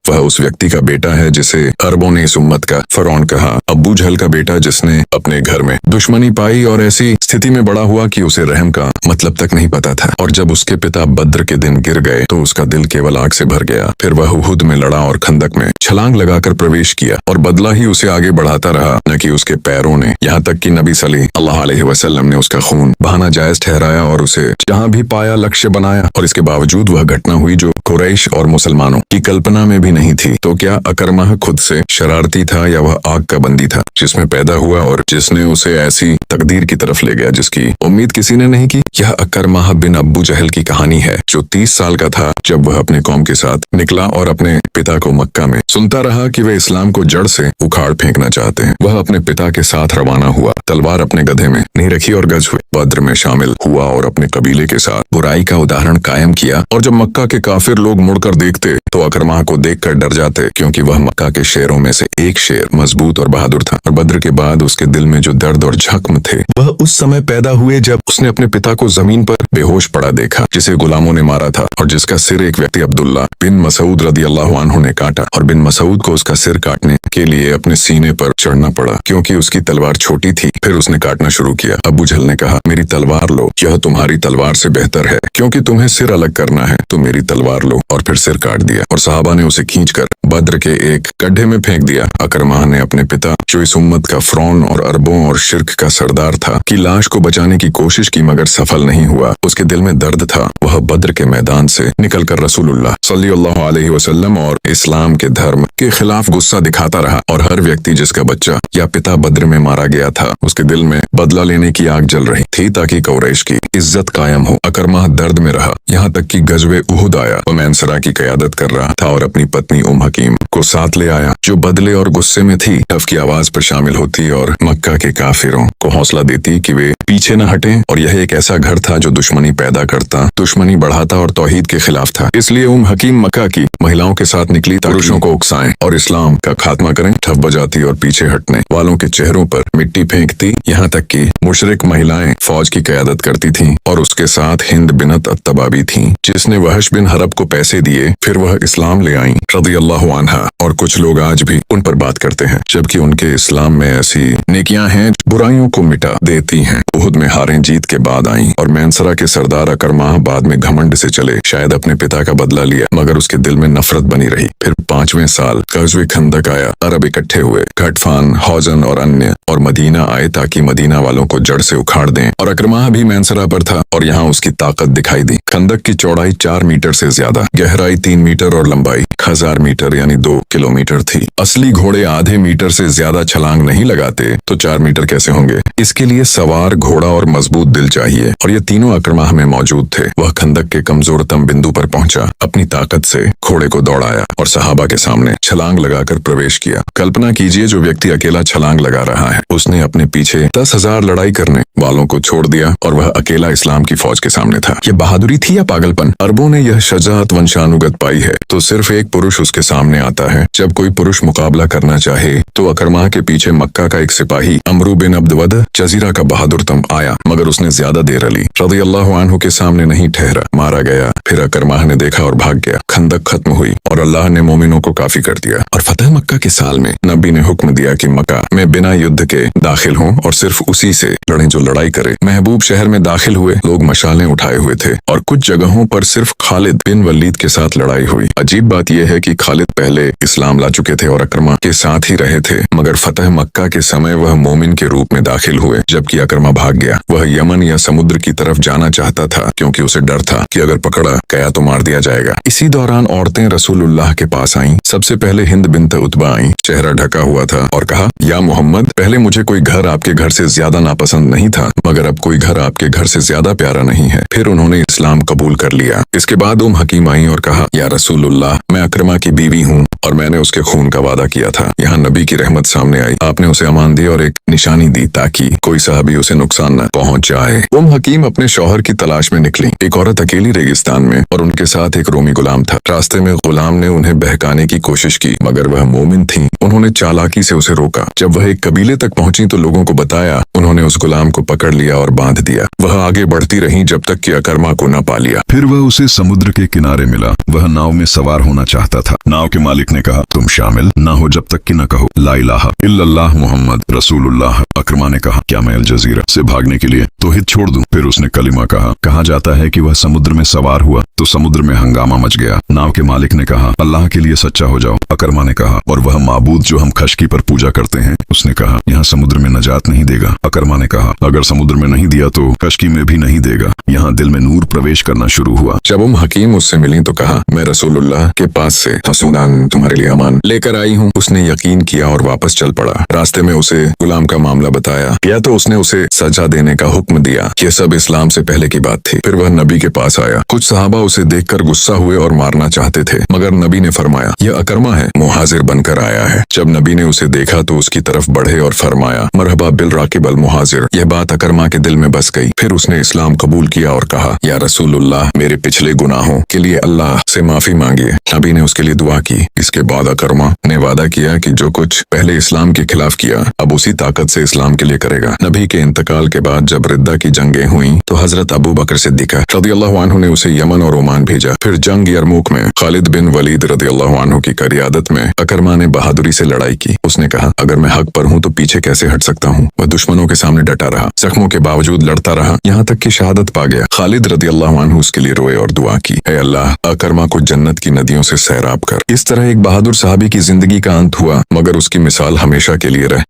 वह उस व्यक्ति का बेटा है जिसे अरबों ने इस उम्मत का फरौन कहा। अब्बू जहल का बेटा जिसने अपने घर में दुश्मनी पाई और ऐसी स्थिति में बड़ा हुआ कि उसे रहम का मतलब तक नहीं पता था। और जब उसके पिता बद्र के दिन गिर गए तो उसका दिल केवल आग से भर गया। फिर वह उहुद में लड़ा और खंदक में छलांग लगाकर प्रवेश किया और बदला ही उसे आगे बढ़ाता रहा, न कि उसके पैरों ने। यहाँ तक कि नबी सल्लल्लाहु अलैहि वसल्लम ने उसका खून बहाना जायज ठहराया और उसे जहाँ भी पाया लक्ष्य बनाया। और इसके बावजूद वह घटना हुई जो कुरैश और मुसलमानों की कल्पना में भी नहीं थी। तो क्या अकरमाह खुद से शरारती था या वह आग का बंदी था जिसमें पैदा हुआ और जिसने उसे ऐसी तकदीर की तरफ ले गया जिसकी उम्मीद किसी ने नहीं की? यह अकरमाह बिन अब्बू जहल की कहानी है, जो 30 साल का था जब वह अपने कौम के साथ निकला और अपने पिता को मक्का में सुनता रहा कि वे इस्लाम को जड़ से उखाड़ फेंकना चाहते हैं। वह अपने पिता के साथ रवाना हुआ, तलवार अपने गधे में नहीं रखी और गज हुए बद्र में शामिल हुआ और अपने कबीले के साथ बुराई का उदाहरण कायम किया। और जब मक्का के काफिर लोग मुड़कर देखते तो अकरमाह को देखकर डर जाते, क्योंकि वह मक्का के शेरों में से एक शेर मजबूत और बहादुर था। और बद्र के बाद उसके दिल में जो दर्द और जख्म थे वह उस समय पैदा हुए जब उसने अपने पिता को जमीन पर बेहोश पड़ा देखा, जिसे गुलामों ने मारा था और जिसका सिर एक व्यक्ति अब्दुल्ला बिन मसूद रदियल्लाहु अन्हु ने काटा। और बिन मसूद को उसका सिर काटने के लिए अपने सीने पर चढ़ना पड़ा, क्योंकि उसकी तलवार छोटी थी। फिर उसने काटना शुरू किया। अबू जहल ने कहा, मेरी तलवार लो, यह तुम्हारी तलवार से बेहतर है, क्योंकि तुम्हें सिर अलग करना है तो मेरी तलवार लो। और फिर सिर काट दिया और सहाबा ने उसे खींचकर बद्र के एक गड्ढे में फेंक दिया। अकरमाह ने अपने पिता, जो इस उम्मत का फरौन और अरबों और शिर्क का सरदार था, की लाश को बचाने की कोशिश की, मगर सफल नहीं हुआ। उसके दिल में दर्द था। वह बद्र के मैदान से निकलकर रसूलुल्लाह सल्लल्लाहु अलैहि वसल्लम और इस्लाम के धर्म के खिलाफ गुस्सा दिखाता रहा। और हर व्यक्ति जिसका बच्चा या पिता बद्र में मारा गया था, उसके दिल में बदला लेने की आग जल रही थी ताकि कुरैश की इज्जत कायम हो। अकरमाह दर्द में रहा, यहाँ तक कि गज़वे उहुद आया। वह मैनसरा की क़यादत कर रहा था और अपनी पत्नी उम हकीम को साथ ले आया, जो बदले और गुस्से में थी। टफ की आवाज पर शामिल होती और मक्का के काफिरों को हौसला देती कि वे पीछे न हटें। और यह एक ऐसा घर था जो दुश्मनी पैदा करता, दुश्मनी बढ़ाता और तौहीद के खिलाफ था। इसलिए उम हकीम मक्का की महिलाओं के साथ निकली ताकि पुरुषों को उकसाएं और इस्लाम का खात्मा करें। ठफ बजाती और पीछे हटने वालों के चेहरों पर मिट्टी फेंकती, यहाँ तक कि मुशरिक महिलाएं फौज की क़यादत करती थीं। और उसके साथ हिंद बिनत अत्तबा भी थी, जिसने वहश बिन हरब को पैसे दिए। फिर वह इस्लाम ले आईं रज़ियल्लाहु अन्हा। और कुछ लोग आज भी उन पर बात करते हैं, जबकि उनके इस्लाम में ऐसी नेकियां हैं बुराइयों को मिटा देती हैं। उहुद में हारें जीत के बाद आईं और मैनसरा के सरदार अकरमाह बाद में घमंड से चले। शायद अपने पिता का बदला लिया, मगर उसके दिल में नफरत बनी रही। फिर 5वें साल ग़ज़वे खंदक आया। अरब इकट्ठे हुए, घटफान, हौजन और अन्य, और मदीना आए ताकि मदीना वालों को जड़ से उखाड़ दें। और अकरमाह भी मैनसरा पर था और यहाँ उसकी ताकत दिखाई दी। खंदक की चौड़ाई 4 मीटर से ज्यादा, गहराई 3 मीटर और लंबाई 1000 मीटर यानी 2 किलोमीटर थी। असली घोड़े आधे मीटर से ज्यादा छलांग नहीं लगाते तो 4 मीटर कैसे होंगे? इसके लिए सवार, घोड़ा और मजबूत दिल चाहिए, और ये तीनों अकरमाह में मौजूद थे। वह खंदक के कमजोरतम बिंदु पर पहुंचा, अपनी ताकत से घोड़े को दौड़ाया और सहाबा के सामने छलांग लगाकर प्रवेश किया। कल्पना कीजिए, जो व्यक्ति अकेला छलांग लगा रहा है, उसने अपने पीछे 10,000 लड़ाई करने वालों को छोड़ दिया और वह अकेला इस्लाम की फौज के सामने था। ये बहादुरी थी या पागलपन? अरबों ने यह शजाअत वंशानुगत पाई है तो सिर्फ एक पुरुष उसके सामने आता है। जब कोई पुरुष मुकाबला करना चाहे तो अकरमाह के पीछे मक्का का एक सिपाही अमरू बिन अब्दवद जजीरा का बहादुरतम आया, मगर उसने ज्यादा देर अली रज़ियल्लाहु अन्हु के सामने नहीं ठहरा, मारा गया। फिर अकरमाह ने देखा और भाग गया। खंदक खत्म हुई और अल्लाह ने मोमिनों को काफी कर दिया। और फतह मक्का के साल में नबी ने हुक्म दिया कि मक्का में बिना युद्ध के दाखिल हों और सिर्फ उसी से लड़ें जो लड़ाई करे। महबूब शहर में दाखिल हुए लोग मशालें उठाए हुए थे और कुछ जगहों पर सिर्फ खालिद बिन वलीद के साथ लड़ाई हुई। अजीब बात यह है कि खालिद पहले इस्लाम ला चुके थे और अकरमा के साथ ही रहे थे, मगर फतह मक्का के समय वह मोमिन के रूप में दाखिल हुए, जबकि अकरमा भाग गया। वह यमन या समुद्र की तरफ जाना चाहता था क्योंकि उसे डर था कि अगर पकड़ा गया तो मार दिया जाएगा। इसी दौरान औरतें रसूलुल्लाह के पास आईं। सबसे पहले हिंद बिन्त उतबा आईं, चेहरा ढका हुआ था, और कहा, या मोहम्मद, पहले मुझे कोई घर आपके घर से ज्यादा नापसंद नहीं था, मगर अब कोई घर आपके घर से ज्यादा प्यारा नहीं है। फिर उन्होंने इस्लाम कबूल कर लिया। इसके बाद उम हकीम आई और कहा, या रसूलुल्लाह, मैं अकरमा की बीवी हूँ और मैंने उसके खून का वादा किया था। यहाँ नबी की रहमत सामने आई। आपने उसे अमान दी और एक निशानी दी ताकि कोई साहबी उसे नुकसान न पहुँच जाए। उम हकीम अपने शौहर की तलाश में निकली। एक औरत अकेली रेगिस्तान में और उनके साथ एक रोमी गुलाम था। रास्ते में गुलाम ने उन्हें बहकाने की कोशिश की, मगर वह मोमिन थी। उन्होंने चालाकी से उसे रोका। जब वह एक कबीले तक पहुंची तो लोगों को बताया। उन्होंने उस गुलाम को पकड़ लिया और बांध दिया। वह आगे बढ़ती रही जब तक कि अकरमा को न पा लिया। फिर वह उसे समुद्र के किनारे मिला। वह नाव में सवार होना चाहता चाहता था। नाव के मालिक ने कहा, तुम शामिल ना हो जब तक कि न कहो ला इलाहा इल्लल्लाह मुहम्मद रसूलुल्लाह। अकरमा ने कहा, क्या मैं अल जजीरा से भागने के लिए तौहीद छोड़ दूं? फिर उसने कलिमा कहा। कहा जाता है कि वह समुद्र में सवार हुआ तो समुद्र में हंगामा मच गया। नाव के मालिक ने कहा, अल्लाह के लिए सच्चा हो जाओ। अकरमा ने कहा, और वह माबूद जो हम खश्की पर पूजा करते हैं? उसने कहा, यहाँ समुद्र में नजात नहीं देगा। अकरमा ने कहा, अगर समुद्र में नहीं दिया तो खश्की में भी नहीं देगा। यहाँ दिल में नूर प्रवेश करना शुरू हुआ। जब हकीम उससे मिली तो कहा, मैं रसूलुल्लाह के पास से हसूदान तुम्हारे लिए अमान लेकर आई हूँ। उसने यकीन किया और वापस चल पड़ा। रास्ते में उसे गुलाम का मामला बताया, या तो उसने उसे सजा देने का हुक्म दिया। ये सब इस्लाम से पहले की बात थी। फिर वह नबी के पास आया। कुछ सहाबा उसे देखकर गुस्सा हुए और मारना चाहते थे, मगर नबी ने फरमाया, यह अकरमा है, मुहाजिर बनकर आया है। जब नबी ने उसे देखा तो उसकी तरफ बढ़े और फरमाया, मरहबा बिल राकिब अल मुहाजिर। यह बात अकरमा के दिल में बस गई। फिर उसने इस्लाम कबूल किया और कहा, या रसूलुल्लाह, मेरे पिछले गुनाहों के लिए अल्लाह से माफी मांगिए। नबी ने उसके लिए दुआ की। इसके बाद अकरमा ने वादा किया कि जो कुछ पहले इस्लाम के खिलाफ किया अब उसी ताकत से इस्लाम के लिए करेगा। नबी के इंतकाल के बाद जब रिद्दा की जंगें हुई तो हजरत अबू बकर सिद्दीक़ रज़ियल्लाहु अन्हु ने उसे यमन और ओमान भेजा। फिर जंग यरमुक में खालिद बिन वलीद रज़ियल्लाहु अन्हु की क़यादत में अकरमा ने बहादुरी से लड़ाई की। उसने कहा, अगर मैं हक पर हूँ तो पीछे कैसे हट सकता हूँ। वह दुश्मनों के सामने डटा रहा, जख्मों के बावजूद लड़ता रहा, यहाँ तक कि शहादत पा गया। खालिद रज़ियल्लाहु अन्हु उसके लिए रोए और दुआ की, ऐ अल्लाह, अकरमा को जन्नत की नदियों से सैराब कर। इस तरह एक बहादुर सहाबी की जिंदगी का अंत हुआ, मगर उसकी मिसाल हमेशा के लिए रह